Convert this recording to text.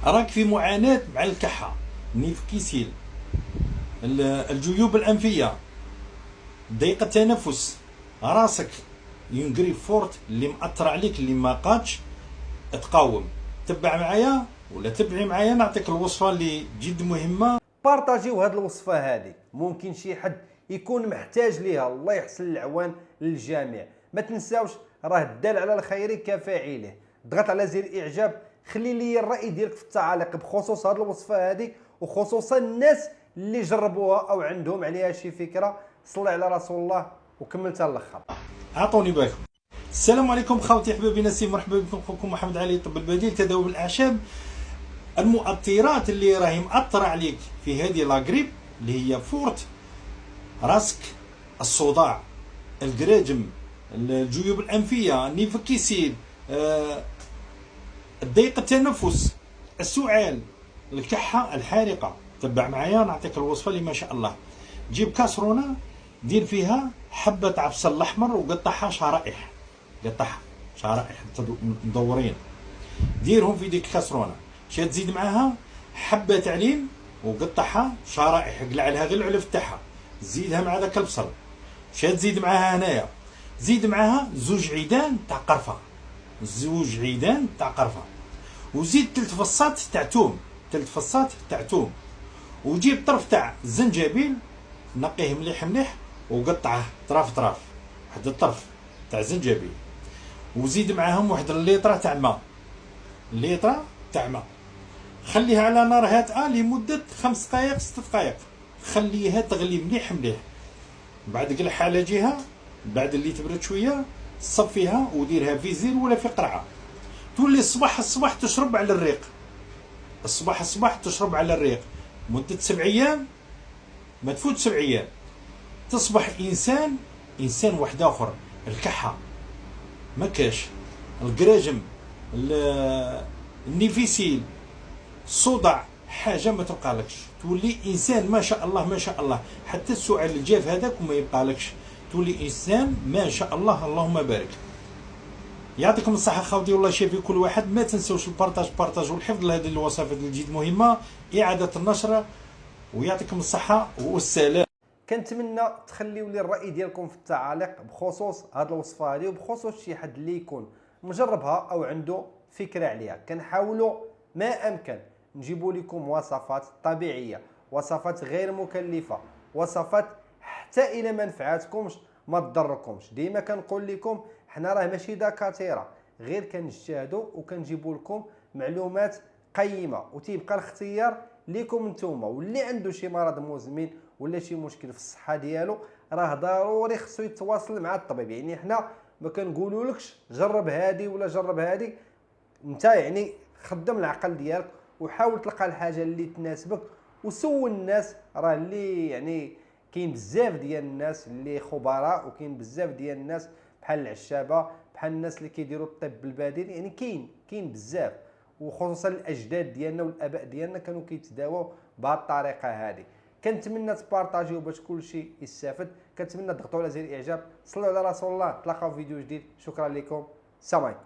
راك في معاناة مع الكحة، نيفكيسيل، الجيوب الأنفية، ضيق التنفس، راسك ينقري فورت اللي مأثر عليك اللي ما قادش تقاوم. تبع معايا ولا تبعي معايا، نعطيك الوصفة اللي جد مهمة. بارطاجيو هذه الوصفه هذه، ممكن شي حد يكون محتاج ليها. الله يحسن العوان للجميع. ما تنساوش راه الدال على الخير كفاعله. ضغط على زر الاعجاب، خلي لي الراي ديالك في التعاليق بخصوص هذه الوصفه هذه، وخصوصا الناس اللي جربوها او عندهم عليها شي فكره. صلي على رسول الله وكملتها للاخر. اعطوني بالكم. السلام عليكم خوتي احبابي ناسي، مرحبا بكم. اخوكم محمد علي، طب البديل، تداوي الاعشاب. المؤثرات اللي راهي مأثرة عليك في هذه لاغريب اللي هي فورت، راسك، الصداع، الجراجم، الجيوب الأنفية، النيفوكيسيل، ضيق التنفس، السعال، الكحة الحارقة. تبع معايا نعطيك الوصفة اللي ما شاء الله. جيب كاسرونة، دير فيها حبة عبس الأحمر وقطعها شرائح، قطعها شرائح مدورين، ديرهم في ديك الكاسرونة. شاد تزيد معاها حبة تعليم وقطعها شرائح، قلع لها غير العلف تاعها، زيدها مع ذاك البصل. شاد تزيد معاها هنايا، زيد معاها زوج عيدان تاع قرفة، زوج عيدان تاع قرفة، وزيد 3 فصات تاع توم، 3 فصات تاع توم. وجيب طرف تاع الزنجبيل، نقيه مليح مليح وقطعه طراف طراف، واحد الطرف تاع الزنجبيل. وزيد معاهم واحد الليطرة تاع ماء، الليطرة تاع ماء. خليها على نار هادئة لمدة 5 دقائق 6 دقائق، خليها تغلي مليح مليح. بعد قلعها على جهة، بعد اللي تبرد شوية صفيها وديرها في زير ولا في قرعة. تولي الصباح تشرب على الريق، الصباح تشرب على الريق مدة 7 أيام، ما تفوت 7 أيام تصبح إنسان واحد آخر. الكحة ما كاش، الجراجم، النيفيسيل، الصداع، حاجة ما تبقالكش. تولي إنسان ما شاء الله ما شاء الله. حتى السعال الجاف هذاك وما يبقالكش، تولي إنسان ما شاء الله. اللهم بارك. يعطيكم الصحة خوتي، والله يشافي كل واحد. ما تنسوش البارتاج والحفظ لهذه الوصفات اللي جد مهمة، إعادة النشر. ويعطيكم الصحة والسلام. كنتمنى تخليو لي الراي ديالكم في التعاليق بخصوص هذه الوصفه هذه، وبخصوص شي حد اللي يكون مجربها او عنده فكره عليها. كنحاولوا ما امكن نجيبوا لكم وصفات طبيعيه، وصفات غير مكلفه، وصفات حتى الى ما نفعاتكمش ما تضركمش. ديما كنقول لكم حنا راه ماشي دكاتره، غير كنجتهدوا وكنجيبوا لكم معلومات قيمه، وتيبقى الاختيار ليكم نتوما. واللي عنده شي مرض مزمن ولا شي مشكل في الصحه ديالو، راه ضروري خصو يتواصل مع الطبيب. يعني حنا ما كنقولولكش جرب هادي ولا جرب هادي، انت يعني خدم العقل ديالك وحاول تلقى الحاجه اللي تناسبك، وسول الناس. راه اللي يعني كاين بزاف ديال الناس اللي خبراء، وكاين بزاف ديال الناس بحال العشابه، بحال الناس اللي كيديروا الطب البديل. يعني كاين بزاف، وخصوصا الاجداد ديالنا والاباء ديالنا كانوا كيتداواو بهذه الطريقه هذه. كنتمنى تبارطاجيو باش كلشي يستافد. كنتمنى تضغطوا على زر الاعجاب. صلوا على رسول الله. تلاقاو في فيديو جديد. شكرا لكم. السلام عليكم.